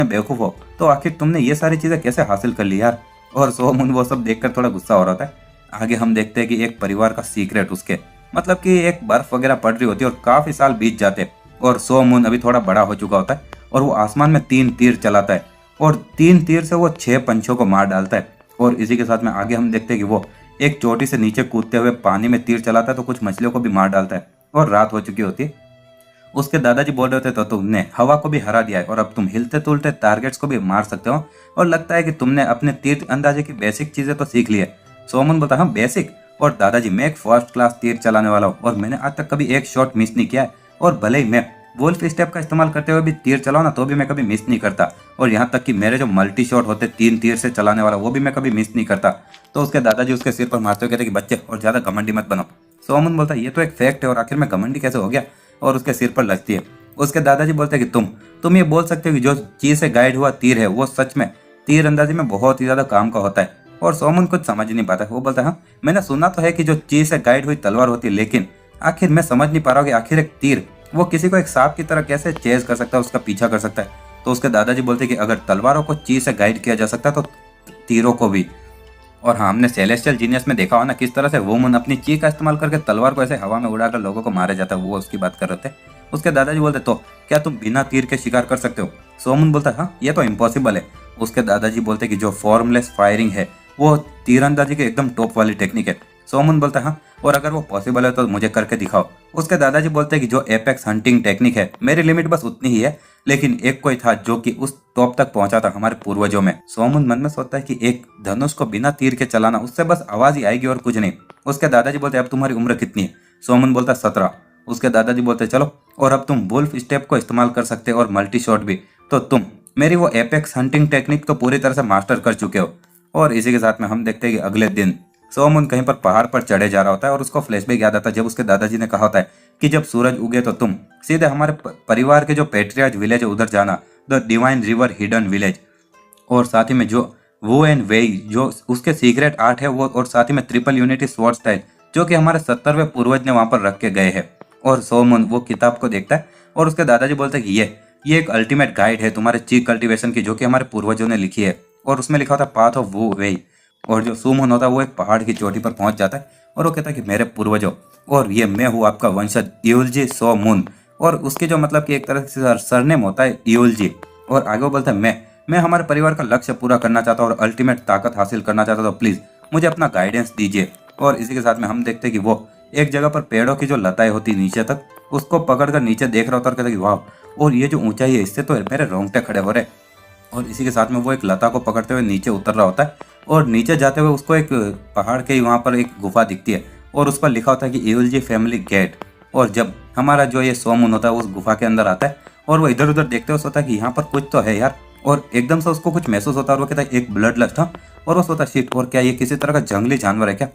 बेवकूफ हो तो आखिर तुमने ये सारी चीजें कैसे हासिल कर ली यार। और सोमन वो सब देखकर थोड़ा गुस्सा हो रहा था। आगे हम देखते हैं कि एक परिवार का सीक्रेट उसके मतलब कि एक बर्फ वगैरह पड़ रही होती है और काफी साल बीत जाते हैं और सोमन अभी थोड़ा बड़ा हो चुका होता है और वो आसमान में 3 तीर चलाता है और 3 तीर से वो 6 पंछियों को मार डालता है। और इसी के साथ में आगे हम देखते हैं कि वो एक चोटी से नीचे कूदते हुए पानी में तीर चलाता है तो कुछ मछलियों को भी मार डालता है और रात हो चुकी होती है। उसके दादाजी बोल रहे थे तो तुमने हवा को भी हरा दिया है और अब तुम हिलते तुलते टारगेट्स को भी मार सकते हो और लगता है कि तुमने अपने तीर अंदाजे की बेसिक चीजें तो सीख ली है। सोमन बोलता हाँ बेसिक। और दादाजी मैं एक फर्स्ट क्लास तीर चलाने वाला हूँ और मैंने आज तक कभी एक शॉट मिस नहीं किया है और भले ही मैं वुल्फ स्टेप का इस्तेमाल करते हुए भी तीर चलाओ ना तो भी मैं कभी मिस नहीं करता और यहाँ तक कि मेरे जो मल्टी शॉट होते 3 तीर से चलाने वाला वो भी मैं कभी मिस नहीं करता। तो उसके दादाजी उसके सिर पर मारते हुए कहते कि बच्चे और ज्यादा घमंडी मत बनो। सोमन बोलता है ये तो एक फैक्ट है और आखिर में घमंडी कैसे हो गया और उसके सिर पर लगती है। उसके दादाजी बोलते हैं कि तुम ये बोल सकते हो कि जो चीज से गाइड हुआ तीर है वो सच में तीर अंदाजी में बहुत ही ज्यादा काम का होता है। और सोमन कुछ समझ ही नहीं पाता। वो बोलता है हाँ मैंने सुना तो है कि जो चीज से गाइड हुई तलवार होती है लेकिन आखिर मैं समझ नहीं पा रहा हूँ कि आखिर एक तीर वो किसी को एक सांप की तरह कैसे चेज कर सकता है उसका पीछा कर सकता है। तो उसके दादाजी बोलते हैं कि अगर तलवारों को चीज से गाइड किया जा सकता है तो तीरों को भी। और हाँ हमने सेलेस्टियल जीनियस में देखा हो ना किस तरह से वुमन अपनी ची का इस्तेमाल करके तलवार को ऐसे हवा में उड़ाकर लोगों को मारा जाता है वो उसकी बात कर रहे थे। उसके दादाजी बोलते तो क्या तुम बिना तीर के शिकार कर सकते हो। सोमन बोलता हाँ ये तो इम्पॉसिबल है। उसके दादाजी बोलते कि जो फॉर्मलेस फायरिंग है वो तीरंदाजी की एकदम टॉप वाली टेक्निक है। सोमन बोलता है हाँ और अगर वो पॉसिबल है तो मुझे करके दिखाओ। उसके दादाजी बोलते हैं कि जो एपेक्स हंटिंग टेक्निक है मेरी लिमिट बस उतनी ही है लेकिन एक कोई था जो कि उस टॉप तक पहुंचा था हमारे पूर्वजों में। सोमन मन में सोचता है कि एक धनुष को बिना तीर के चलाना उससे बस आवाज ही आएगी और कुछ नहीं। उसके दादाजी बोलते अब तुम्हारी उम्र कितनी है। सोमन बोलता 17। उसके दादाजी बोलते चलो और अब तुम वुल्फ स्टेप को इस्तेमाल कर सकते हो और मल्टी शॉट भी तो तुम मेरी वो एपेक्स हंटिंग टेक्निक तो पूरी तरह से मास्टर कर चुके हो। और इसी के साथ में हम देखते हैं कि अगले दिन सोमन कहीं पर पहाड़ पर चढ़े जा रहा होता है और उसको फ्लैशबैक याद आता है जब उसके दादाजी ने कहा होता है कि जब सूरज उगे तो तुम सीधे हमारे परिवार के जो पेट्रियाज विलेज है उधर जाना the divine river hidden village. और साथ ही में जो वो एंड वेई जो उसके सीक्रेट आर्ट है वो और साथ ही में ट्रिपल यूनिटी स्वॉर्ड स्टाइल जो कि हमारे 70वें पूर्वज ने वहां पर रख के गए हैं। और सोमन वो किताब को देखता है और उसके दादाजी बोलते हैं कि ये एक अल्टीमेट गाइड है तुम्हारे चीक कल्टीवेशन की जो कि हमारे पूर्वजों ने लिखी है और उसमें लिखा होता है पाथ ऑफ वो वेई। और जो सुमन होता है वो एक पहाड़ की चोटी पर पहुंच जाता है और वो कहता है कि मेरे पूर्वजों और ये मैं हूँ आपका वंशज ईउलजी सोमुन। और उसके जो मतलब कि एक तरह से सरनेम होता है ईउलजी। और आगे वो बोलता है मैं हमारे परिवार का लक्ष्य पूरा करना चाहता हूँ और अल्टीमेट ताकत हासिल करना चाहता हूँ तो प्लीज मुझे अपना गाइडेंस दीजिए। और इसी के साथ में हम देखते हैं कि वो एक जगह पर पेड़ों की जो लताएं होती नीचे तक उसको पकड़कर नीचे देख रहा होता है और कहता है कि वाह और ये जो ऊंचाई है इससे तो मेरे रोंगटे खड़े हो रहे। और इसी के साथ में वो एक लता को पकड़ते हुए नीचे उतर रहा होता है और नीचे जाते हुए उसको एक पहाड़ के वहाँ पर एक गुफा दिखती है और उस पर लिखा होता है कि ईउलजी फैमिली गेट। और जब हमारा जो ये सोमन होता है उस गुफा के अंदर आता है और वो इधर उधर देखते हुए सोचता है कि यहाँ पर कुछ तो है यार। और एकदम से उसको कुछ महसूस होता है और वो कहता है एक ब्लड लस्ट था और वो सोचता है शिट और क्या ये किसी तरह का जंगली जानवर है क्या।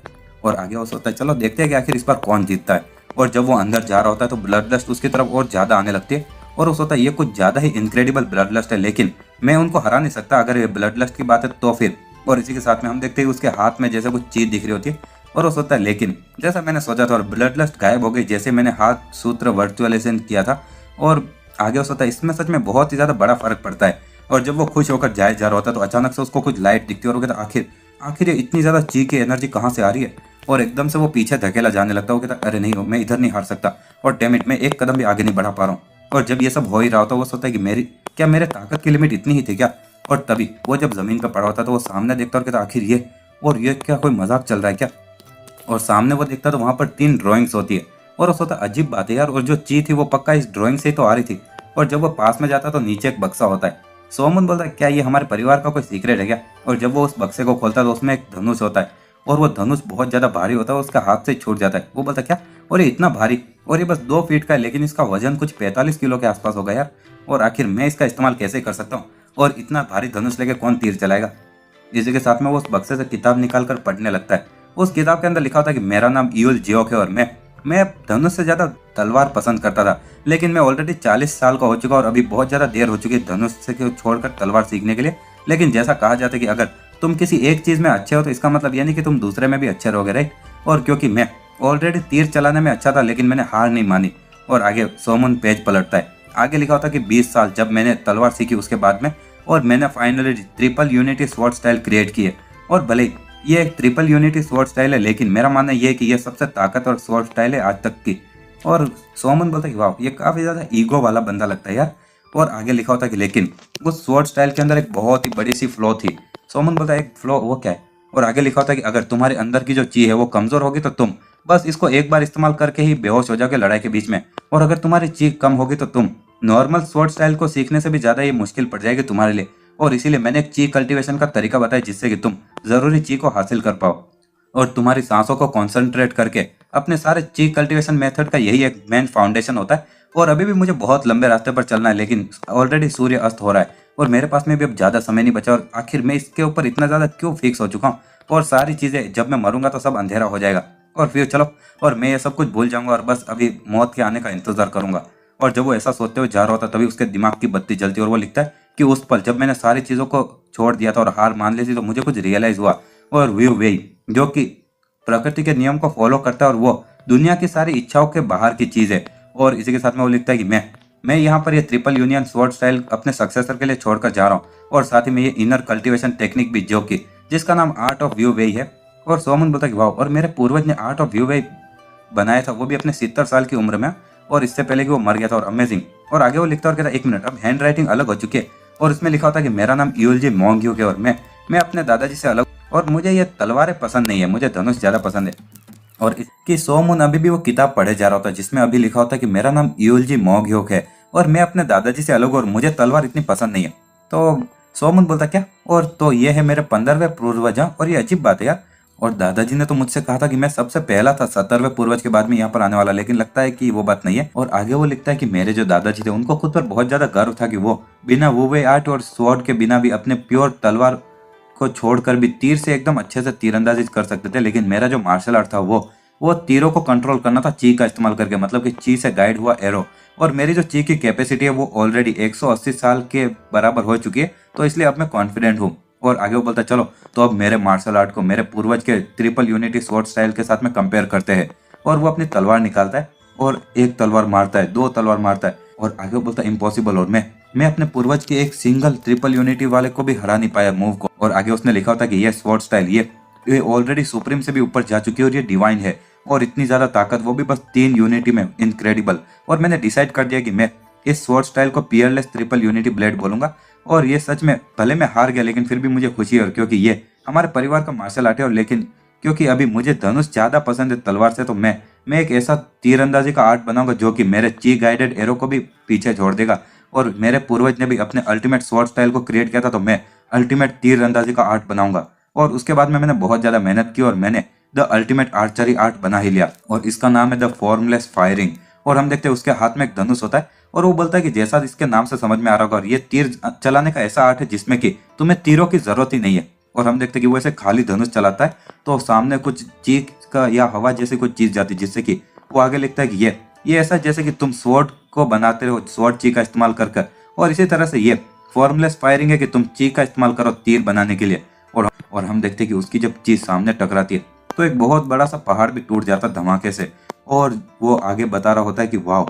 और आगे वो सोचता है चलो देखते हैं कि आखिर इस बार कौन जीतता है। और जब वो अंदर जा रहा होता है तो ब्लड लस्ट उसकी तरफ और ज्यादा आने लगती है और वो सोचता है ये कुछ ज्यादा ही इनक्रेडिबल ब्लड लस्ट है लेकिन मैं उनको हरा नहीं सकता अगर ये ब्लड लस्ट की बात है तो फिर। और इसी के साथ में हम देखते हैं उसके हाथ में जैसे कुछ चीज दिख रही होती है और वो सोचता है लेकिन जैसा मैंने सोचा था और ब्लड लस्ट गायब हो गई जैसे मैंने हाथ सूत्र वर्चुअलाइजेशन किया था। और आगे वो सोचता है इसमें सच में बहुत ही ज्यादा बड़ा फर्क पड़ता है। और जब वो खुश होकर जाए जा रहा होता है तो अचानक से उसको कुछ लाइट दिखती है और वो कहता आखिर ये इतनी ज्यादा ची की एनर्जी कहाँ से आ रही है। और एकदम से वो पीछे धकेला जाने लगता है। वो कहता अरे नहीं मैं इधर नहीं हार सकता और डेमिट मैं एक कदम भी आगे नहीं बढ़ा पा रहा हूँ। और जब ये सब हो ही रहा होता है वो सोचता है कि क्या मेरे ताकत की लिमिट इतनी ही थी क्या। और तभी वो जब जमीन पर पड़ा होता तो वो सामने देखता और कहता आखिर ये क्या कोई मजाक चल रहा है क्या। और सामने वो देखता तो वहां पर 3 ड्राइंग्स होती है और वो सोचता अजीब बात है यार और जो ची थी वो पक्का इस ड्राइंग से ही तो आ रही थी। और जब वो पास में जाता तो नीचे एक बक्सा होता है। सोमन बोलता है क्या ये हमारे परिवार का कोई सीक्रेट है क्या। और जब वो उस बक्से को खोलता है तो उसमें एक धनुष होता है और वो धनुष बहुत ज्यादा भारी होता है उसका हाथ से छूट जाता है। वो बोलता क्या और ये इतना भारी और ये बस 2 फीट का है लेकिन इसका वजन कुछ 45 किलो के आसपास होगा यार। और आखिर मैं इसका इस्तेमाल कैसे कर सकता हूँ और इतना भारी धनुष लेके कौन तीर चलाएगा। इसी के साथ में वो उस बक्से से किताब निकाल कर पढ़ने लगता है। उस किताब के अंदर लिखा होता है कि मेरा नाम ईउल जियोक है और मैं धनुष से ज्यादा तलवार पसंद करता था लेकिन मैं ऑलरेडी 40 साल का हो चुका और अभी बहुत ज्यादा देर हो चुकी है धनुष से छोड़कर तलवार सीखने के लिए। लेकिन जैसा कहा जाता है कि अगर तुम किसी एक चीज में अच्छे हो तो इसका मतलब ये नहीं कि तुम दूसरे में भी अच्छे रहोगे राइट। और क्योंकि मैं ऑलरेडी तीर चलाने में अच्छा था लेकिन मैंने हार नहीं मानी। और आगे सोमन पेज पलटता है। आगे लिखा होता है कि 20 साल जब मैंने तलवार सीखी उसके बाद में और मैंने finally triple unity sword style create की है। और भले ही ये एक ट्रिपल यूनिटी स्वॉर्ड स्टाइल है, लेकिन मेरा मानना ये है कि ये सबसे ताकतवर स्वॉर्ड स्टाइल है आज तक की। और सोमन बोलता है कि वाह, ये काफ़ी ज़्यादा ईगो वाला बंदा लगता है यार। और आगे लिखा होता है कि लेकिन उस स्वॉर्ड स्टाइल के अंदर एक बहुत ही बड़ी सी फ्लॉ थी। सोमन बोलता है एक फ्लॉ, वो क्या है? और आगे लिखा होता है कि अगर तुम्हारे अंदर की जो ची है वो कमज़ोर होगी तो तुम बस इसको एक बार इस्तेमाल करके ही बेहोश हो जाओगे लड़ाई के बीच में। और अगर तुम्हारी ची कम होगी तो तुम नॉर्मल स्वॉर्ड स्टाइल को सीखने से भी ज़्यादा ये मुश्किल पड़ जाएगी तुम्हारे लिए। और इसीलिए मैंने एक ची कल्टीवेशन का तरीका बताया जिससे कि तुम ज़रूरी ची को हासिल कर पाओ। और तुम्हारी सांसों को कॉन्सेंट्रेट करके अपने सारे ची कल्टीवेशन मेथड का यही एक मेन फाउंडेशन होता है। और अभी भी मुझे बहुत लंबे रास्ते पर चलना है, लेकिन ऑलरेडी सूर्य अस्त हो रहा है और मेरे पास में भी अब ज़्यादा समय नहीं बचा। और आखिर मैं इसके ऊपर इतना ज़्यादा क्यों फिक्स हो चुका हूँ? और सारी चीज़ें जब मैं मरूंगा तो सब अंधेरा हो जाएगा और फिर चलो, और मैं ये सब कुछ भूल जाऊंगा और बस अभी मौत के आने का इंतजार करूंगा। और जब वो ऐसा सोचते हुए जा रहा होता तभी उसके दिमाग की बत्ती जलती और वो लिखता है कि उस पल जब मैंने सारी चीज़ों को छोड़ दिया था और हार मान ली थी तो मुझे कुछ रियलाइज हुआ। और व्यू वेई जो कि प्रकृति के नियम को फॉलो करता है और वो दुनिया की सारी इच्छाओं के बाहर की चीज़ है। और इसी के साथ में वो लिखता है कि मैं यहाँ पर ये ट्रिपल यूनियन स्वॉर्ड स्टाइल अपने सक्सेसर के लिए छोड़कर जा रहा हूँ और साथ ही में ये इनर कल्टीवेशन टेक्निक भी जो कि जिसका नाम आर्ट ऑफ व्यू वेई है। और सोमन बोलता है कि वाह, और मेरे पूर्वज ने आर्ट ऑफ व्यू वेई बनाया था वो भी अपने 70 साल की उम्र में और इससे पहले कि वो मर गया था। और अमेजिंग। और आगे वो लिखता है और कहता है एक मिनट, अब हैंड राइटिंग अलग हो चुकी है और इसमें लिखा होता है कि मेरा नाम यूएलजी मोंग्यूक है और मैं अपने दादाजी से अलग और मुझे ये तलवारें पसंद नहीं है, मुझे धनुष ज़्यादा पसंद है। और इसकी सोमन अभी भी वो किताब पढ़े जा रहा होता है जिसमें अभी लिखा होता है कि मेरा नाम यूएलजी मोंग्यूक है और मैं अपने दादाजी से अलग और मुझे तलवार इतनी पसंद नहीं है। तो सोमन बोलता क्या? और तो ये है मेरे 15वें पूर्वज। और ये अजीब बात है यार। और दादाजी ने तो मुझसे कहा था कि मैं सबसे पहला था 70वें पूर्वज के बाद में यहाँ पर आने वाला, लेकिन लगता है कि वो बात नहीं है। और आगे वो लिखता है कि मेरे जो दादाजी थे उनको खुद पर बहुत ज्यादा गर्व था कि वो बिना वुवे आर्ट और स्वॉर्ड के बिना भी अपने प्योर तलवार को छोड़कर भी तीर से एकदम अच्छे से तीरंदाजी कर सकते थे। लेकिन मेरा जो मार्शल आर्ट था वो तीरों को कंट्रोल करना था ची का इस्तेमाल करके, मतलब कि ची से गाइड हुआ एरो। और मेरी जो ची की कैपेसिटी है वो ऑलरेडी 180 साल के बराबर हो चुकी है, तो इसलिए अब मैं कॉन्फिडेंट हूँ। और आगे वो बोलता है चलो तो अब मेरे मार्शल आर्ट को मेरे पूर्वज के ट्रिपल यूनिटी स्वॉर्ड स्टाइल के साथ में कंपेयर करते हैं। और वो अपनी तलवार निकालता है और एक तलवार मारता है, दो तलवार मारता है और आगे वो बोलता है इम्पॉसिबल। और मैं अपने पूर्वज के एक सिंगल ट्रिपल यूनिटी वाले को भी हरा नहीं पाया मूव को। और आगे उसने लिखा होता है कि ये स्वॉर्ड स्टाइल ये ऑलरेडी सुप्रीम से भी ऊपर जा चुकी है और ये डिवाइन है और इतनी ज्यादा ताकत वो भी बस 3 यूनिटी में, इनक्रेडिबल। और मैंने डिसाइड कर दिया कि मैं इस स्वॉर्ड स्टाइल को पियरलेस ट्रिपल यूनिटी ब्लेड बोलूंगा। और ये सच में भले मैं हार गया लेकिन फिर भी मुझे खुशी है, और क्योंकि ये हमारे परिवार का मार्शल आर्ट है। और लेकिन क्योंकि अभी मुझे धनुष ज्यादा पसंद है तलवार से, तो मैं एक ऐसा तीरंदाजी का आर्ट बनाऊंगा जो कि मेरे ची गाइडेड एरो को भी पीछे छोड़ देगा। और मेरे पूर्वज ने भी अपने अल्टीमेट स्वॉर्ड स्टाइल को क्रिएट किया था, तो मैं अल्टीमेट तीरंदाजी का आर्ट बनाऊंगा। और उसके बाद में मैंने बहुत ज्यादा मेहनत की और मैंने द अल्टीमेट आर्चरी आर्ट बना ही लिया और इसका नाम है द फॉर्मलेस फायरिंग। और हम देखते हैं उसके हाथ में एक धनुष होता है और वो बोलता है कि जैसा इसके नाम से समझ में आ रहा होगा, और ये तीर चलाने का ऐसा आर्ट है जिसमें कि तुम्हें तीरों की जरूरत ही नहीं है। और हम देखते हैं कि वो ऐसे खाली धनुष चलाता है तो सामने कुछ चीख का या हवा जैसी कुछ चीज जाती है, जिससे कि वो आगे लिखता है कि ये ऐसा जैसे कि तुम स्वॉर्ड को बनाते हो स्वॉर्ड ची का इस्तेमाल कर। और इसी तरह से ये फॉर्मलेस फायरिंग है कि तुम ची का इस्तेमाल करो तीर बनाने के लिए। और हम देखते हैं कि उसकी जब चीज सामने टकराती है तो एक बहुत बड़ा सा पहाड़ भी टूट जाता है धमाके से। और वो आगे बता रहा होता है कि वाह।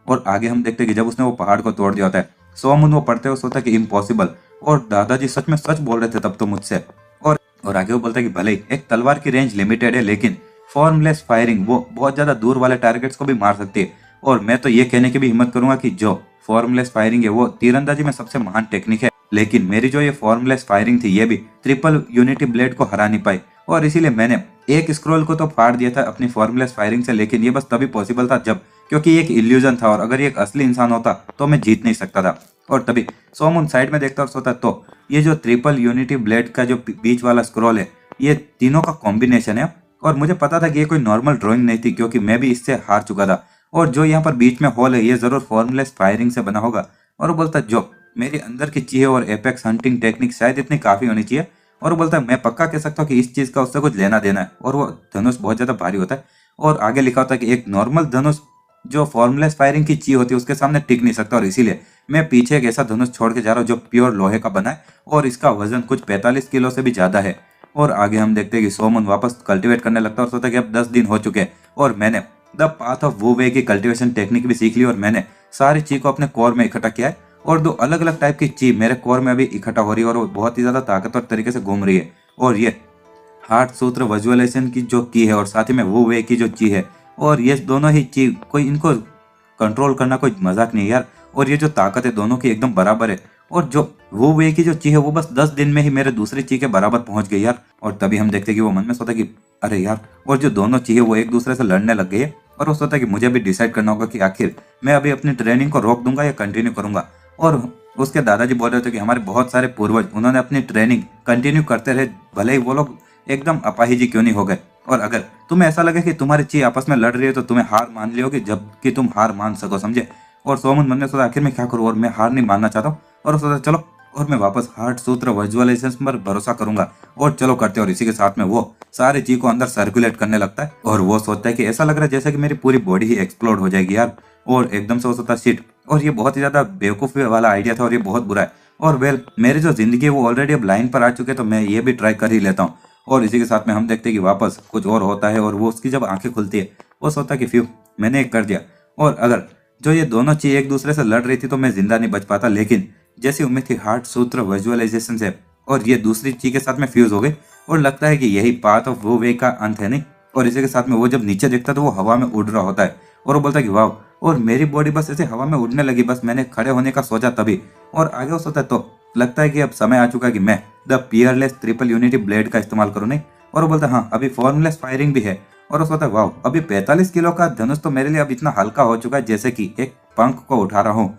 और आगे हम देखते हैं कि जब उसने वो पहाड़ को तोड़ दिया होता है, सोमन वो पढ़ते हुए सोचता है कि इम्पॉसिबल। और दादाजी सच में सच बोल रहे थे तब तो मुझसे। और आगे वो बोलता है कि भले ही एक तलवार की रेंज लिमिटेड है, लेकिन फॉर्मलेस फायरिंग वो बहुत ज्यादा दूर वाले टारगेट्स को भी मार सकती है। और मैं तो ये कहने की भी हिम्मत करूंगा कि जो फॉर्मलेस फायरिंग है वो तीरंदाजी में सबसे महान टेक्निक है। लेकिन मेरी जो ये फॉर्मलेस फायरिंग थी ये भी ट्रिपल यूनिटी ब्लेड को हरा नहीं पाई। और इसीलिए मैंने एक स्क्रोल को तो फाड़ दिया था अपनी फॉर्मलेस फायरिंग से, लेकिन ये बस तभी पॉसिबल था जब क्योंकि ये एक इल्यूजन था और अगर ये एक असली इंसान होता तो मैं जीत नहीं सकता था। और तभी सोमन साइड में देखता और सोता तो ये जो ट्रिपल यूनिटी ब्लेड का जो बीच वाला स्क्रोल है ये तीनों का कॉम्बिनेशन है। और मुझे पता था कि ये कोई नॉर्मल ड्राइंग नहीं थी क्योंकि मैं भी इससे हार चुका था। और जो यहाँ पर बीच में होल है ये जरूर फॉर्मलेस फायरिंग से बना होगा। और वो बोलता जो मेरे अंदर की चीज और एपेक्स हंटिंग टेक्निक शायद इतनी काफी होनी चाहिए। और वो बोलता है मैं पक्का कह सकता हूँ कि इस चीज का उससे कुछ लेना देना है। और वो धनुष बहुत ज्यादा भारी होता है और आगे लिखा होता है कि एक नॉर्मल धनुष जो फॉर्मलेस फायरिंग की ची होती है उसके सामने टिक नहीं सकता। और इसीलिए मैं पीछे एक ऐसा धनुष छोड़ के जा रहा हूँ जो प्योर लोहे का बना है और इसका वजन कुछ 45 किलो से भी ज्यादा है। और आगे हम देखते हैं कि सोमन वापस कल्टीवेट करने लगता है और सोचता है कि अब 10 दिन हो चुके हैं और मैंने द पाथ ऑफ वू वे की कल्टीवेशन टेक्निक भी सीख ली और मैंने सारी चीज को अपने कोर में इकट्ठा किया है। और दो अलग अलग टाइप की ची मेरे कोर में अभी इकट्ठा हो रही है और वो बहुत ही ज्यादा ताकतवर तरीके से घूम रही है। और ये हार्ट सूत्र विजुअलाइजेशन की जो की है और साथ ही में वो वे की जो ची है, और ये दोनों ही ची कोई इनको कंट्रोल करना कोई मजाक नहीं है यार। और ये जो ताकत है दोनों की एकदम बराबर है। और जो वो वे की जो ची है वो बस 10 दिन में ही मेरे दूसरी ची के बराबर पहुंच गई यार। और तभी हम देखते कि वो मन में सोचता कि अरे यार, और जो दोनों ची है वो एक दूसरे से लड़ने लग गई है। और वो सोचता कि मुझे भी डिसाइड करना होगा कि आखिर मैं अभी अपनी ट्रेनिंग को रोक दूंगा या कंटिन्यू करूंगा। और उसके दादाजी बोल रहे थे कि हमारे बहुत सारे पूर्वज उन्होंने अपनी ट्रेनिंग कंटिन्यू करते रहे, भले ही वो लोग एकदम अपाहिजी क्यों नहीं हो गए। और अगर तुम्हें ऐसा लगे कि तुम्हारी ची आपस में लड़ रही है तो तुम्हें हार मान ली होगी, जबकि तुम हार मान सको, समझे। और सोमन मन में सोचा आखिर मैं क्या करूँ, और मैं हार नहीं मानना चाहता हूँ। और सोचा चलो, और मैं वापस हार्ट सूत्र विजुअलाइजेशन पर भरोसा करूंगा और चलो करते। और इसी के साथ में वो सारी चीज को अंदर सर्कुलेट करने लगता है और वो सोचता है कि ऐसा लग रहा है जैसे कि मेरी पूरी बॉडी ही एक्सप्लोड हो जाएगी यार। और एकदम से वो सोचता शिट, और ये बहुत ही ज्यादा बेवकूफी वाला आइडिया था और ये बहुत बुरा है। और वेल, मेरी जो जिंदगी है वो ऑलरेडी अब लाइन पर आ चुके, तो मैं ये भी ट्राई कर ही लेता हूँ। और इसी के साथ में हम देखते हैं कि वापस कुछ और होता है और वो उसकी जब आंखें खुलती है वो सोचता है कि फ्यू, मैंने एक कर दिया। और अगर जो ये दोनों चीज एक दूसरे से लड़ रही थी तो मैं जिंदा नहीं बच पाता, लेकिन जैसी उम्मीद थी हार्ट सूत्र विजुअलाइजेशन से और ये दूसरी चीज के साथ में फ्यूज हो गई। और लगता है कि यही पाथ ऑफ वो वे का अंत है नहीं। और इसी के साथ में वो जब नीचे देखता है तो वो हवा में उड़ रहा होता है और वो बोलता है कि वाह, और मेरी बॉडी बस ऐसे हवा में उड़ने लगी, बस मैंने खड़े होने का सोचा तभी। और आगे वो सोचता है तो लगता है कि अब समय आ चुका है कि मैं the Peerless triple unity blade का इस्तेमाल करूँ नहीं। और वो बोलता है हाँ, अभी फॉर्मलेस फायरिंग भी है। और वो सोचता है वाह, अभी 45 किलो का धनुष तो मेरे लिए अब इतना हल्का हो चुका है जैसे कि एक पंख को उठा रहा हूँ।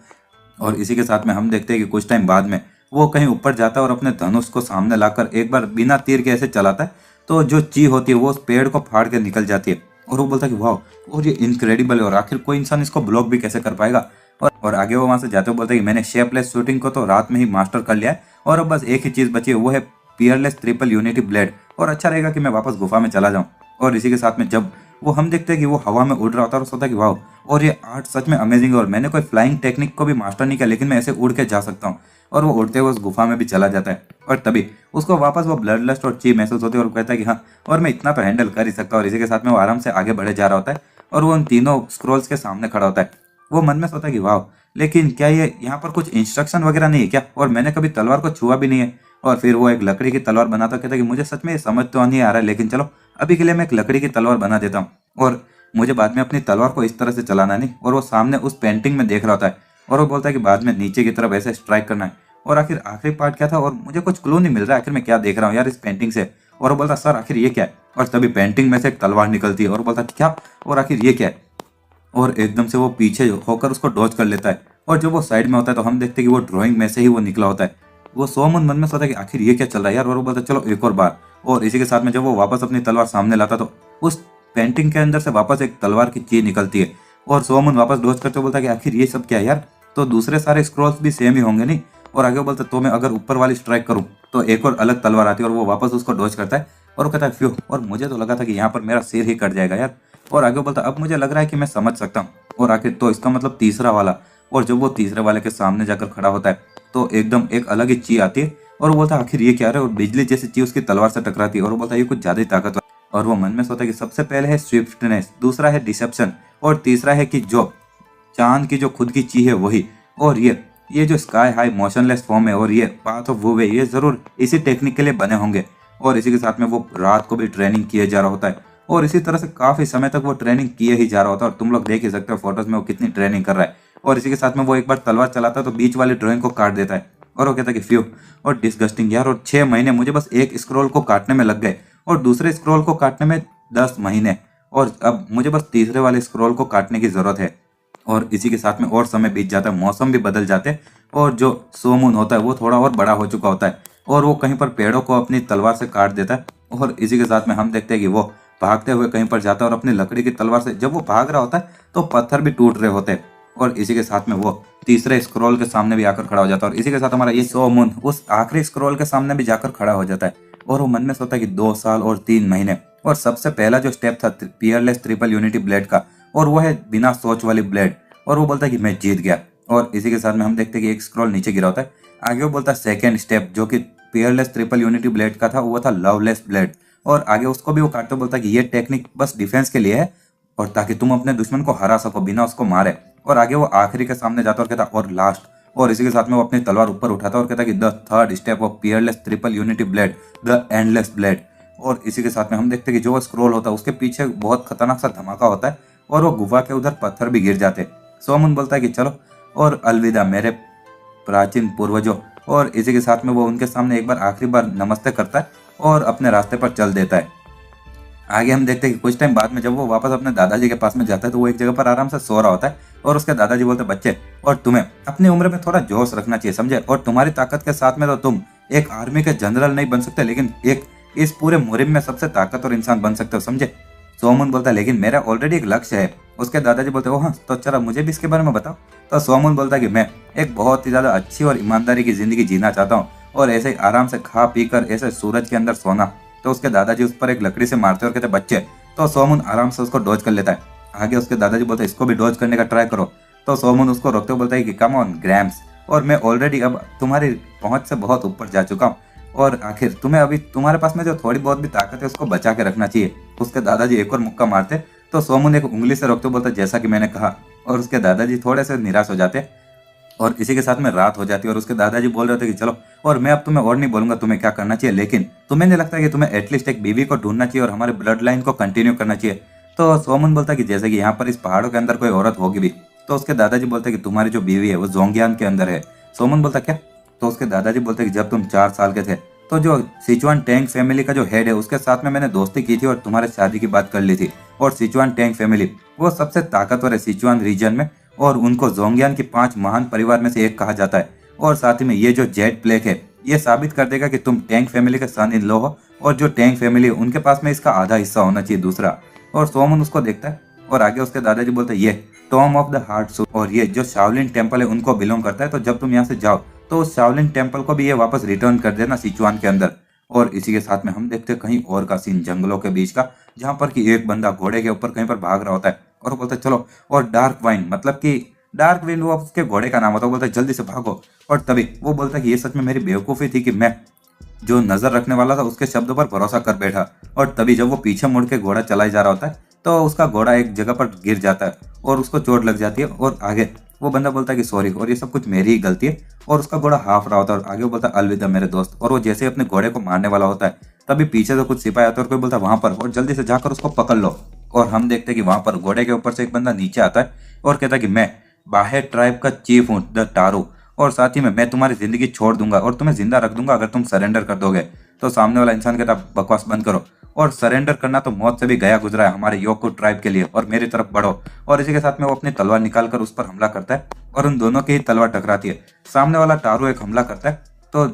और इसी के साथ में हम देखते हैं कि कुछ टाइम बाद में वो कहीं ऊपर जाता है और अपने धनुष को सामने लाकर एक बार बिना तीर के ऐसे चलाता है तो जो ची होती है वो उस पेड़ को फाड़ के निकल जाती है। और वो बोलता है कि वाह, और ये इनक्रेडिबल है, और आखिर कोई इंसान इसको ब्लॉक भी कैसे कर पाएगा। और आगे वो वहां से जाते हुए बोलता है कि मैंने शेपलेस शूटिंग को तो रात में ही मास्टर कर लिया है और अब बस एक ही चीज बची है, वो है पियरलेस ट्रिपल यूनिटी ब्लेड। और अच्छा रहेगा कि मैं वापस गुफा में चला जाऊं। और इसी के साथ में जब वो हम देखते हैं कि वो हवा में उड़ रहा होता है और सोचता है कि वाह, और ये आर्ट सच में अमेजिंग है और मैंने कोई फ्लाइंग टेक्निक को भी मास्टर नहीं किया, लेकिन मैं ऐसे उड़ के जा सकता हूँ। और वो उड़ते हुए उस गुफा में भी चला जाता है और तभी उसको वापस वो ब्लड लस्ट और ची महसूस होती है और वो कहता है कि हाँ, और मैं इतना तो हैंडल कर ही सकता हूँ। और इसी के साथ में वो आराम से आगे बढ़े जा रहा होता है और वो उन तीनों स्क्रोल्स के सामने खड़ा होता है। वो मन में सोचता है कि वाह, लेकिन क्या ये यहाँ पर कुछ इंस्ट्रक्शन वगैरह नहीं है क्या, और मैंने कभी तलवार को छुआ भी नहीं है। और फिर वो एक लकड़ी की तलवार बनाता, कहता है कि मुझे सच में ये समझ तो नहीं आ रहा है, लेकिन चलो अभी के लिए मैं एक लकड़ी की तलवार बना देता हूँ और मुझे बाद में अपनी तलवार को इस तरह से चलाना नहीं। और वो सामने उस पेंटिंग में देख रहा होता है और वो बोलता है कि बाद में नीचे की तरफ ऐसे स्ट्राइक करना है। और आखिर आखिरी पार्ट क्या था, और मुझे कुछ क्लू नहीं मिल रहा है आखिर मैं क्या देख रहा हूँ यार इस पेंटिंग से। और वो बोलता सर आखिर ये क्या है, और तभी पेंटिंग में से एक तलवार निकलती है और बोलता क्या, और आखिर ये क्या है। और एकदम से वो पीछे होकर उसको डॉज कर लेता है और जब वो साइड में होता है तो हम देखते हैं कि वो ड्राइंग में से ही वो निकला होता है। वो सोमन मन में सोचता है कि आखिर ये क्या चल रहा है यार, और वो बोलता है चलो एक और बार। और इसी के साथ में जब वो वापस अपनी तलवार सामने लाता तो उस पेंटिंग के अंदर से वापस एक तलवार की चीज निकलती है और सोमन वापस डॉज करते बोलता है कि आखिर ये सब क्या है यार, तो दूसरे सारे स्क्रॉल्स भी सेम ही होंगे नहीं। और आगे वो बोलता है तो मैं अगर ऊपर वाली स्ट्राइक करूं तो एक और अलग तलवार आती है और वो वापस उसको डॉज करता है और वो कहता है फ्यू, और मुझे तो लगा था कि यहाँ पर मेरा सिर ही कट जाएगा यार। और आगे वो बोलता अब मुझे लग रहा है कि मैं समझ सकता हूँ। और आखिर तो इसका मतलब तीसरा वाला, और जब वो तीसरे वाले के सामने जाकर खड़ा होता है तो एकदम एक अलग ही ची आती है और वो बोलता है आखिर ये क्या है, और बिजली जैसी ची उसकी तलवार से टकराती है और वो बोलता है ये कुछ ज्यादा ही ताकतवर। और वो मन में सोचता है कि सबसे पहले है स्विफ्टनेस, दूसरा है डिसेप्शन और तीसरा है कि जो चांद की जो खुद की ची है वही। और ये जो स्काई हाई मोशनलेस फॉर्म है और ये पाथ ऑफ वो वे, ये जरूर इसी टेक्निक के लिए बने होंगे। और इसी के साथ में वो रात को भी ट्रेनिंग किए जा रहा होता है और इसी तरह से काफी समय तक वो ट्रेनिंग किए ही जा रहा होता है और तुम लोग देख ही सकते हो फोटोज में वो कितनी ट्रेनिंग कर रहा है। और इसी के साथ में वो एक बार तलवार चलाता है तो बीच वाली ड्राइंग को काट देता है और वो कहता है कि फ्यू, और डिस्गस्टिंग यार, और 6 महीने मुझे बस एक स्क्रॉल को काटने में लग गए और दूसरे स्क्रॉल को काटने में 10 महीने, और अब मुझे बस तीसरे वाले स्क्रॉल को काटने की जरूरत है। और इसी के साथ में और समय बीत जाता है, मौसम भी बदल जाते हैं और जो सोमून होता है वो थोड़ा और बड़ा हो चुका होता है और वो कहीं पर पेड़ों को अपनी तलवार से काट देता है। और इसी के साथ में हम देखते हैं कि वो भागते हुए कहीं पर जाता है और अपनी लकड़ी की तलवार से जब वो भाग रहा होता है तो पत्थर भी टूट रहे होते हैं। और इसी के साथ में वो तीसरे स्क्रॉल के सामने भी आकर खड़ा हो जाता है और इसी के साथ हमारा ये सोमून उस आखिरी स्क्रॉल के सामने भी जाकर खड़ा हो जाता है और वो मन में सोचता है कि 2 साल और 3 महीने। और सबसे पहला जो स्टेप था पियरलेस ट्रिपल यूनिटी ब्लेड का, और वो है बिना सोच वाली ब्लेड, और वो बोलता है कि मैं जीत गया। और इसी के साथ में हम देखते हैं कि एक स्क्रॉल नीचे गिरा होता है। आगे वो बोलता है सेकेंड स्टेप जो कि पियरलेस ट्रिपल यूनिटी ब्लेड का था, वो था लवलेस ब्लेड, और आगे उसको भी वो काटते बोलता है कि ये टेक्निक बस डिफेंस के लिए है और ताकि तुम अपने दुश्मन को हरा सको बिना उसको मारे। और आगे वो आखिरी के सामने जाता और कहता और लास्ट, और इसी के साथ में वो अपनी तलवार ऊपर उठाता है और कहता है कि the third step of Peerless triple unity blade, the endless blade. और इसी के साथ में हम देखते हैं कि जो स्क्रोल होता है उसके पीछे बहुत खतरनाक सा धमाका होता है और वो गुफा के उधर पत्थर भी गिर जाते हैं। सोमन बोलता है कि चलो और अलविदा मेरे प्राचीन पूर्वजों। और इसी के साथ में वो उनके सामने एक बार आखिरी बार नमस्ते करता है और अपने रास्ते पर चल देता है। आगे हम देखते हैं कि कुछ टाइम बाद में जब वो वापस अपने दादाजी के पास में जाता है तो वो एक जगह पर आराम से सो रहा होता है और उसके दादाजी बोलते हैं, बच्चे और तुम्हें अपनी उम्र में थोड़ा जोश रखना चाहिए, समझे, और तुम्हारी ताकत के साथ में तो तुम एक आर्मी के जनरल नहीं बन सकते लेकिन एक इस पूरे मुहिम में सबसे ताकतवर इंसान बन सकते हो, समझे। सोमन बोलता है लेकिन मेरा ऑलरेडी एक लक्ष्य है। उसके दादाजी बोलते हैं, हाँ तो चलो मुझे भी इसके बारे में बताओ। तो सोमन बोलता है कि मैं एक बहुत ही ज्यादा अच्छी और ईमानदारी की जिंदगी जीना चाहता हूँ और ऐसे ही आराम से खा पी कर ऐसे सूरज के अंदर सोना। तो उसके दादाजी उस पर एक लकड़ी से मारते और कहते बच्चे। तो सोमन आराम से उसको डॉज कर लेता है। आगे उसके दादाजी बोलते हैं इसको भी डॉज करने का ट्राई करो। तो सोमन उसको रोकते हुए बोलता है कि कम ऑन ग्रैम्स, और मैं ऑलरेडी अब तुम्हारी पहुंच से बहुत ऊपर जा चुका हूँ और आखिर तुम्हें अभी तुम्हारे पास में जो थोड़ी बहुत भी ताकत है उसको बचा के रखना चाहिए। उसके दादाजी एक और मुक्का मारते तो सोमन एक उंगली से रोकते बोलता जैसा कि मैंने कहा, और उसके दादाजी थोड़े से निराश हो जाते और इसी के साथ में रात हो जाती है। और उसके दादाजी बोल रहे थे कि चलो और मैं अब तुम्हें और नहीं बोलूंगा तुम्हें क्या करना चाहिए, लेकिन तुम्हें नहीं लगता कि तुम्हें एटलीस्ट एक बीवी को ढूंढना चाहिए और हमारे ब्लड लाइन को कंटिन्यू करना चाहिए। तो सोमन बोलता है कि जैसे कि यहाँ पर इस पहाड़ों के अंदर कोई औरत होगी भी। तो उसके दादाजी बोलते हैं कि तुम्हारी जो बीवी है वो जोंगियान के अंदर है। सोमन बोलता क्या? तो उसके दादाजी बोलते हैं कि जब तुम 4 साल के थे तो जो सिचुआन टैंग फैमिली का जो हेड है उसके साथ में मैंने दोस्ती की थी और तुम्हारे शादी की बात कर ली थी। और सिचुआन टैंग फैमिली वो सबसे ताकतवर है सिचुआन रीजन में और उनको जोंगियान की 5 महान परिवार में से एक कहा जाता है। और साथ ही में ये जो जेट प्लेग है ये साबित कर देगा कि तुम टैंग फैमिली के सन इन लो हो और जो टैंग फैमिली है उनके पास में इसका आधा हिस्सा होना चाहिए दूसरा। और सोमन उसको देखता है और आगे उसके दादाजी बोलते हैं ये Tom of the heart suit और ये जो शाओलिन टेम्पल है उनको बिलोंग करता है। तो जब तुम यहाँ से जाओ तो उस शाओलिन टेम्पल को भी ये वापस रिटर्न कर देना सिचुआन के अंदर। और इसी के साथ में हम देखते हैं कहीं और का सीन जंगलों के बीच का, जहाँ पर कि एक बंदा घोड़े के ऊपर कहीं पर भाग रहा होता है और वो बोलता है चलो, और डार्क वाइन मतलब कि डार्क विंड वो उसके घोड़े का नाम होता है, बोलता है जल्दी से भागो। और तभी वो बोलता है कि ये सच में मेरी बेवकूफ़ी थी कि मैं जो नजर रखने वाला था उसके शब्दों पर भरोसा कर बैठा। और तभी जब वो पीछे मुड़ के घोड़ा चलाई जा रहा होता है तो उसका घोड़ा एक जगह पर गिर जाता है और उसको चोट लग जाती है। और आगे वो बंदा बोलता है कि सॉरी और ये सब कुछ मेरी ही गलती है, और उसका घोड़ा हाफ रहा होता है। और आगे वो बोलता है अलविदा मेरे दोस्त। और वो जैसे ही अपने घोड़े को मारने वाला होता है तभी पीछे से कुछ सिपाही आता है और कोई बोलता है वहां पर, और जल्दी से जाकर उसको पकड़ लो। और हम देखते हैं कि वहां पर घोड़े के ऊपर से एक बंदा नीचे आता है और कहता है कि मैं बाहे ट्राइब का चीफ हूँ, द टारू, और साथ ही में मैं तुम्हारी जिंदगी छोड़ दूंगा और तुम्हें जिंदा रख दूंगा अगर तुम सरेंडर कर दोगे। तो सामने वाला इंसान कहता बकवास बंद करो, और सरेंडर करना तो मौत से भी गया गुजरा है हमारे योको ट्राइब के लिए, और मेरी तरफ बढ़ो। और इसी के साथ में वो अपनी तलवार निकालकर उस पर हमला करता है और उन दोनों की ही तलवार टकराती है। सामने वाला टारू एक हमला करता है तो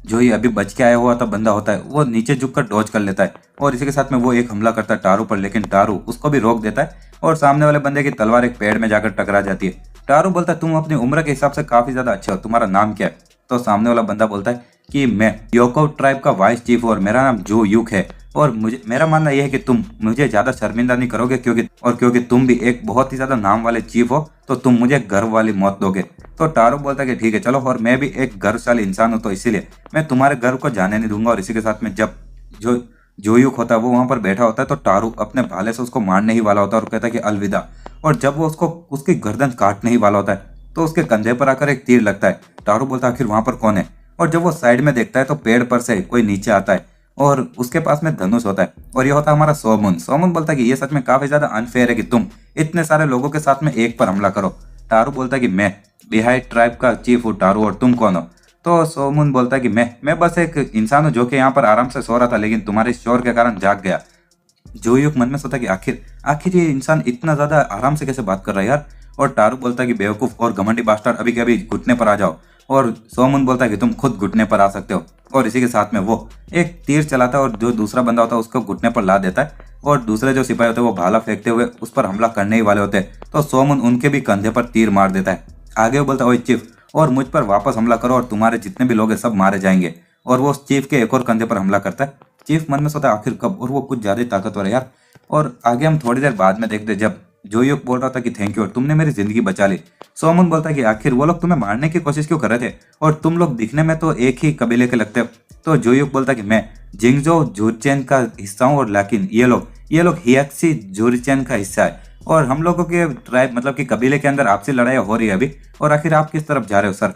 जो ये अभी बच के आया हुआ था बंदा होता है वो नीचे झुककर डॉज कर लेता है। और इसी के साथ में वो एक हमला करता है टारू पर, लेकिन टारू उसको भी रोक देता है और सामने वाले बंदे की तलवार एक पेड़ में जाकर टकरा जाती है। टारू बोलता है तुम अपनी उम्र के हिसाब से काफी ज्यादा अच्छे हो, तुम्हारा नाम क्या है? तो सामने वाला बंदा बोलता है कि मैं योको ट्राइब का वाइस चीफ हूं और मेरा नाम जो युक है, और मुझे मेरा मानना यह है कि तुम मुझे ज्यादा शर्मिंदा नहीं करोगे क्योंकि तुम भी एक बहुत ही ज्यादा नाम वाले चीफ हो तो तुम मुझे गर्व वाली मौत दोगे। तो टारू बोलता है कि ठीक है चलो, और मैं भी एक गर्वशाली इंसान हूं तो इसीलिए मैं तुम्हारे गर्व को जाने नहीं दूंगा। और इसी के साथ में जब जो जोयुक होता है वो वहां पर बैठा होता है तो टारू अपने भाले से उसको मारने ही वाला होता है और कहता है कि अलविदा। और जब वो उसको उसकी गर्दन काटने ही वाला होता है तो उसके कंधे पर आकर एक तीर लगता है। टारू बोलता है आखिर वहां पर कौन है? और जब वो साइड में देखता है तो पेड़ पर से कोई नीचे आता है और उसके पास में धनुष होता है और ये होता है हमारा सोमन। सोमन बोलता है कि ये सच में काफी ज्यादा अनफेयर है कि तुम इतने सारे लोगों के साथ में एक पर हमला करो। टारू बोलता है कि मैं बिहाई ट्राइब का चीफ हूँ टारू, और तुम कौन हो? तो सोमन बोलता है कि मैं बस एक इंसान हूँ जो कि यहाँ पर आराम से सो रहा था लेकिन तुम्हारे शोर के कारण जाग गया। जोयुक मन में सोचा कि आखिर ये इंसान इतना ज्यादा आराम से कैसे बात कर रहा है यार। और टारू बोलता है कि बेवकूफ और घमंडी बास्टर्ड, अभी के अभी घुटने पर आ जाओ। और सोमन बोलता है कि तुम खुद घुटने पर आ सकते हो। और इसी के साथ में वो एक तीर चलाता है और जो दूसरा बंदा होता है उसको घुटने पर ला देता है और दूसरे जो सिपाही होते हैं वो भाला फेंकते हुए उस पर हमला करने ही वाले होते हैं तो सोमन उनके भी कंधे पर तीर मार देता है। आगे वो बोलता है ओए चीफ, और मुझ पर वापस हमला करो और तुम्हारे जितने भी लोग हैं सब मारे जाएंगे। और वो उस चीफ के एक और कंधे पर हमला करता है। चीफ मन में सोचता है आखिर कब, और वो कुछ ज्यादा ही ताकतवर है यार। और आगे हम थोड़ी देर बाद में देखते जब जोयुक बोल रहा था कि थैंक यू और तुमने मेरी जिंदगी बचा ली। सोमन बोलता है कि आखिर वो लोग तुम्हें मारने की कोशिश क्यों कर रहे थे और तुम लोग दिखने में तो एक ही कबीले के लगते हो। तो जोयुक बोलता है कि मैं जिंगजो जुरचेन का हिस्सा हूँ और लेकिन ये लोग हियाक्सी जुरचेन का हिस्सा है और हम लोगों के ट्राइब मतलब कि कबीले के अंदर आपसी लड़ाई हो रही है अभी, और आखिर आप किस तरफ जा रहे हो सर?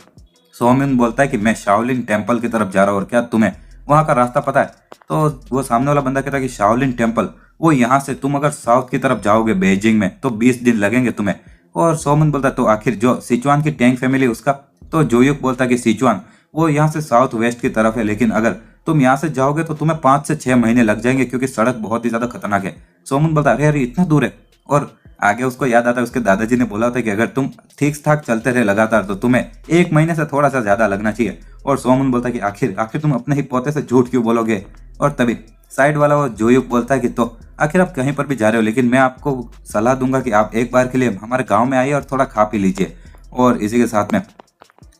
सोमिन बोलता है कि मैं शाओलिन टेम्पल की तरफ जा रहा हूँ, और क्या तुम्हें वहाँ का रास्ता पता है? तो वो सामने वाला बंदा कहता है कि शाओलिन टेम्पल, वो यहाँ से तुम अगर साउथ की तरफ जाओगे बेजिंग में तो 20 दिन लगेंगे तुम्हें। और सोमन बोलता है तो आखिर जो सिचुआन की टैंग फैमिली उसका? तो जोयुक बोलता है कि सिचुआन वो यहाँ से साउथ वेस्ट की तरफ है, लेकिन अगर तुम यहाँ से जाओगे तो तुम्हें 5 से 6 महीने लग जाएंगे क्योंकि सड़क बहुत ही ज्यादा खतरनाक है। सोमन बोलता है अरे अरे इतना दूर है। और आगे उसको याद आता है उसके दादाजी ने बोला था कि अगर तुम ठीक ठाक चलते रहे लगातार तो तुम्हें 1 महीने से थोड़ा सा ज्यादा लगना चाहिए। और सोमन बोलता है कि आखिर आखिर तुम अपने ही पोते से झूठ क्यों बोलोगे? और तभी साइड वाला वो जोयुक बोलता है कि तो आखिर आप कहीं पर भी जा रहे हो, लेकिन मैं आपको सलाह दूंगा कि आप एक बार के लिए हमारे गांव में आइए और थोड़ा खा पी लीजिए। और इसी के साथ में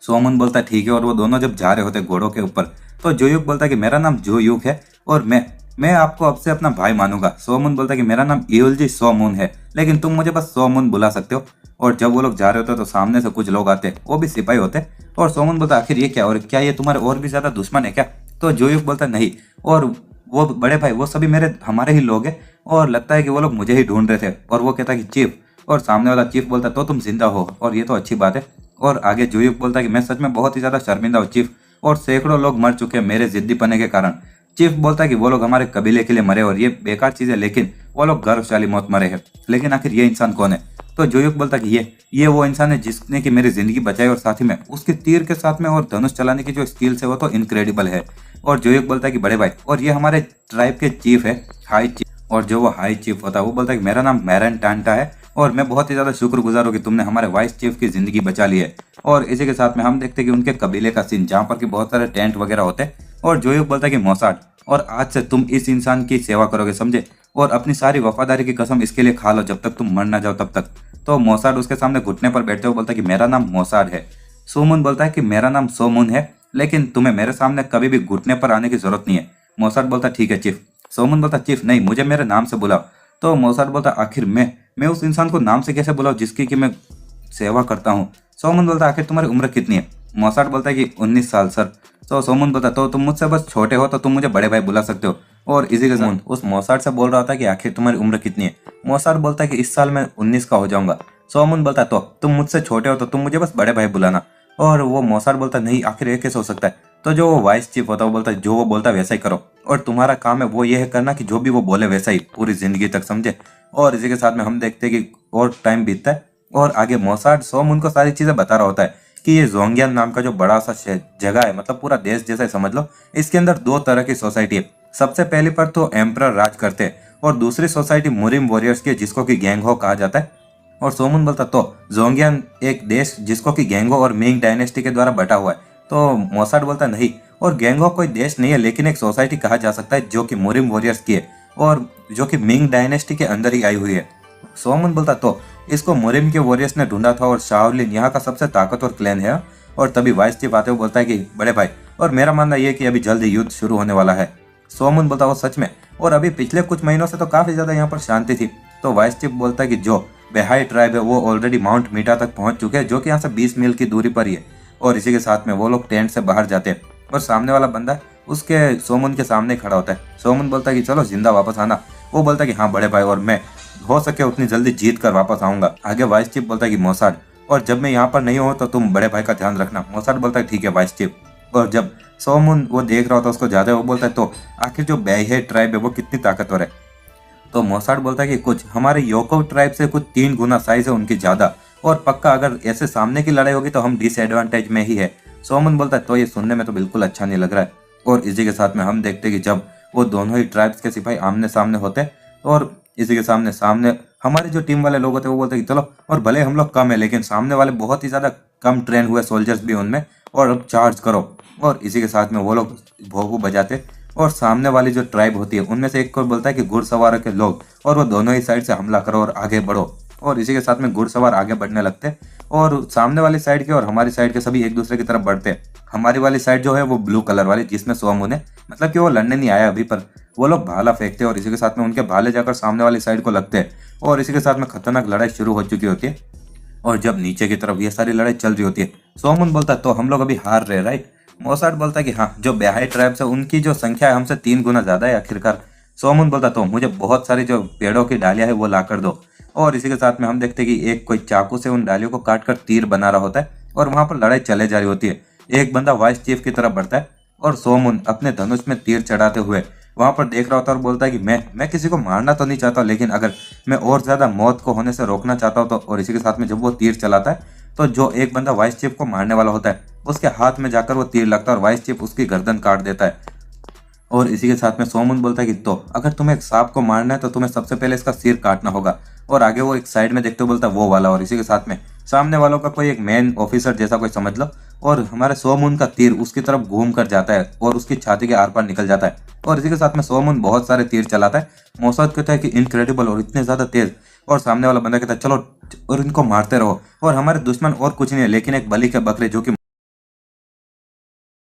सोमन बोलता है ठीक है। और वो दोनों जब जा रहे होते घोड़ों के ऊपर तो जोयुक बोलता है कि मेरा नाम जोयुक है और मैं आपको अब से अपना भाई मानूंगा। सोमन बोलता है कि मेरा नाम इयोलजी सोमून है, लेकिन तुम मुझे बस सोमून बुला सकते हो। और जब वो लोग जा रहे होते तो सामने से कुछ लोग आते, वो भी सिपाही होते। और सोमन बोलता है आखिर ये क्या, और क्या ये तुम्हारे और भी ज्यादा दुश्मन है क्या? तो जोयुक बोलता है नहीं, और वो बड़े भाई वो सभी हमारे ही लोग हैं, और लगता है कि वो लोग मुझे ही ढूंढ रहे थे। और वो कहता है कि चीफ, और सामने वाला चीफ बोलता है तो तुम जिंदा हो, और ये तो अच्छी बात है। और आगे जोयुक बोलता है कि मैं सच में बहुत ही ज्यादा शर्मिंदा हूँ चीफ, और सैकड़ों लोग मर चुके हैं मेरे जिद्दी पने के कारण। चीफ बोलता है कि वो लोग हमारे कबीले के लिए मरे और ये बेकार चीज है, लेकिन वो लोग गर्वशाली मौत मरे हैं। लेकिन आखिर ये इंसान कौन है? तो जोयुक बोलता है कि ये वो इंसान है जिसने कि मेरी जिंदगी बचाई, और साथ ही में उसके तीर के साथ में और धनुष चलाने की जो स्किल्स है वो तो इनक्रेडिबल है। और जोयुक बोलता है कि बड़े भाई, और ये हमारे ट्राइब के चीफ है, हाई चीफ। और जो वो हाई चीफ होता है वो बोलता है कि मेरा नाम मैरन टांटा है, और मैं बहुत ही ज्यादा शुक्रगुजार हूँ कि तुमने हमारे वाइस चीफ की जिंदगी बचा ली है। और इसी के साथ में हम देखते हैं कि उनके कबीले का सीन जहाँ पर कि बहुत सारे टेंट वगैरह होते हैं। और जोयुक बोलता है कि मोसाड, और आज से तुम इस इंसान की सेवा करोगे समझे, और अपनी सारी वफादारी की कसम इसके लिए खा लो जब तक तुम मर ना जाओ तब तक। तो मोसाड उसके सामने घुटने पर बैठते हुए बोलता है कि मेरा नाम मोसाड है। सोमुन बोलता है कि मेरा नाम सोमुन है, लेकिन तुम्हें मेरे सामने कभी भी घुटने पर आने की जरूरत नहीं है। मोसाड बोलता ठीक है चीफ। सोमुन बोलता चीफ नहीं, मुझे मेरे नाम से बुलाओ। तो मोसाड बोलता आखिर मैं उस इंसान को नाम से कैसे बुलाऊं जिसकी कि मैं सेवा करता हूँ? सोमुन बोलता आखिर तुम्हारी उम्र कितनी है? मोसाड बोलता है कि 19 साल सर। तो सोमुन बोलता तो तुम मुझसे बस छोटे हो तो तुम मुझे बड़े भाई बुला सकते हो। और इसी के साथ उस मोसाड से बोल रहा था कि आखिर तुम्हारी उम्र कितनी है? मोसाड बोलता है कि इस साल मैं 19 का हो जाऊंगा। सोमुन बोलता तो तुम मुझसे छोटे हो तो तुम मुझे बस बड़े भाई बुलाना। और वो मोसाड बोलता नहीं, आखिर ये कैसे हो सकता है? तो जो वो वाइस चीफ होता है वो बोलता है जो वो बोलता है वैसा ही करो, और तुम्हारा काम है वो ये है करना कि जो भी वो बोले वैसा ही पूरी जिंदगी तक, समझे। और इसी के साथ में हम देखते हैं कि और टाइम बीतता है, और आगे मोसाड सोमुन को सारी चीजें बता रहा होता है कि ये जोंगियन नाम का जो बड़ा सा जगह है, मतलब पूरा देश जैसा समझ लो, इसके अंदर 2 तरह की सोसाइटी है। सबसे पहले पर तो एम्परर राज करते हैं, और दूसरी सोसाइटी मुरिम वॉरियर्स की जिसको कि गैंगहो कहा जाता है। और सोमुन बोलता तो जोंगियन एक देश जिसको कि गैंगो और मिंग डायनेस्टी के द्वारा बटा हुआ है। तो मोसाड बोलता नहीं, और गैंगो कोई देश नहीं है लेकिन एक सोसाइटी कहा जा सकता है जो कि मुरिम वॉरियर्स की है, और जो कि मिंग डायनेस्टी के अंदर ही आई हुई है। सोमुन बोलता तो इसको मुरिम के वॉरियर्स ने ढूंढा था, और शाओलिन यहाँ का सबसे ताकतवर क्लैन है। और तभी वाइस चीफ आते हुए बोलता है कि बड़े भाई, और मेरा मानना यह है कि अभी जल्द युद्ध शुरू होने वाला है। सोमुन बोलता वो सच में, और अभी पिछले कुछ महीनों से तो काफी ज्यादा यहाँ पर शांति थी। तो वाइस चीफ बोलता है कि जो बेहाई ट्राइब है वो ऑलरेडी माउंट मीटा तक पहुंच चुके हैं, जो कि यहाँ से 20 मील की दूरी पर ही है। और इसी के साथ में वो लोग टेंट से बाहर जाते हैं, और सामने वाला बंदा उसके सोमुन के सामने खड़ा होता है। सोमुन बोलता है कि चलो जिंदा वापस आना। वो बोलता है कि हाँ बड़े भाई, और मैं हो सके उतनी जल्दी जीत कर वापस आऊंगा। आगे वाइस चीफ बोलता है कि मोसाड, और जब मैं यहाँ पर नहीं हूँ तो तुम बड़े भाई का ध्यान रखना। मोसाड बोलता है ठीक है वाइस चीफ। और जब सोमुन वो देख रहा होता है उसको ज्यादा, वो बोलता है तो आखिर जो बेहाई ट्राइब है वो कितनी ताकतवर है? तो मोसाड बोलता है कि कुछ हमारे योको ट्राइब से कुछ 3 गुना साइज है उनकी ज्यादा, और पक्का अगर ऐसे सामने की लड़ाई होगी तो हम डिसएडवांटेज में ही है। सोमन बोलता है तो ये सुनने में तो बिल्कुल अच्छा नहीं लग रहा है। और इसी के साथ में हम देखते हैं कि जब वो दोनों ही ट्राइब्स के सिपाही आमने सामने होते हैं, और इसी के सामने सामने हमारे जो टीम वाले लोग होते हैं वो बोलते हैं कि चलो, और भले हम लोग कम है लेकिन सामने वाले बहुत ही ज्यादा कम ट्रेन हुए सोल्जर्स भी उनमें, और अब चार्ज करो। और इसी के साथ में वो लोग भोगू बजाते, और सामने वाली जो ट्राइब होती है उनमें से एक को बोलता है कि घुड़सवार के लोग, और वो दोनों ही साइड से हमला करो और आगे बढ़ो। और इसी के साथ में घुड़सवार आगे बढ़ने लगते हैं, और सामने वाली साइड के और हमारी साइड के सभी एक दूसरे की तरफ बढ़ते हैं। हमारी वाली साइड जो है वो ब्लू कलर वाली, जिसमें सोमुन है, मतलब कि वो लड़ने नहीं आया अभी, पर वो लोग भाला फेंकते हैं, और इसी के साथ में उनके भाले जाकर सामने वाली साइड को लगते हैं, और इसी के साथ में खतरनाक लड़ाई शुरू हो चुकी होती है। और जब नीचे की तरफ ये सारी लड़ाई चल रही होती है, सोमुन बोलता है तो हम लोग अभी हार रहे, राइट? मोसाड बोलता है कि हाँ, जो बेहाई ट्राइब्स है उनकी जो संख्या है हमसे 3 गुना ज्यादा है आखिरकार। सोमुन बोलता तो मुझे बहुत सारी जो पेड़ों की डालियां है वो ला कर दो। और इसी के साथ में हम देखते हैं कि एक कोई चाकू से उन डालियों को काट कर तीर बना रहा होता है और वहां पर लड़ाई चले जा रही होती है। एक बंदा वाइस चीफ की तरफ बढ़ता है और सोमुन अपने धनुष में तीर चढ़ाते हुए वहां पर देख रहा होता है और बोलता है कि मैं किसी को मारना तो नहीं चाहता, लेकिन अगर मैं और ज्यादा मौत को होने से रोकना चाहता हूँ तो। और इसी के साथ में जब वो तीर चलाता है तो जो एक बंदा वाइस चीफ को मारने वाला होता है उसके हाथ में जाकर वो तीर लगता है और वाइस चीफ उसकी गर्दन काट देता है। और इसी के साथ में सोमुन बोलता है कि तो अगर तुम्हें एक सांप को मारना है तो तुम्हें सबसे पहले इसका सिर काटना होगा। और आगे वो एक साइड में देखते हुए बोलता है वो वाला। और इसी के साथ में सामने वालों का कोई एक मेन ऑफिसर जैसा कोई समझ लो, और हमारे सोमुन का तीर उसकी तरफ घूम कर जाता है और उसकी छाती के आर पार निकल जाता है। और इसी के साथ में सोमुन बहुत सारे तीर चलाता है। मोसाद कहता है कि इनक्रेडिबल और इतने ज्यादा तेज। और सामने वाला बंदा कहता है चलो और इनको मारते रहो। और हमारे दुश्मन और कुछ नहीं है लेकिन एक बलि के बकरे जो कि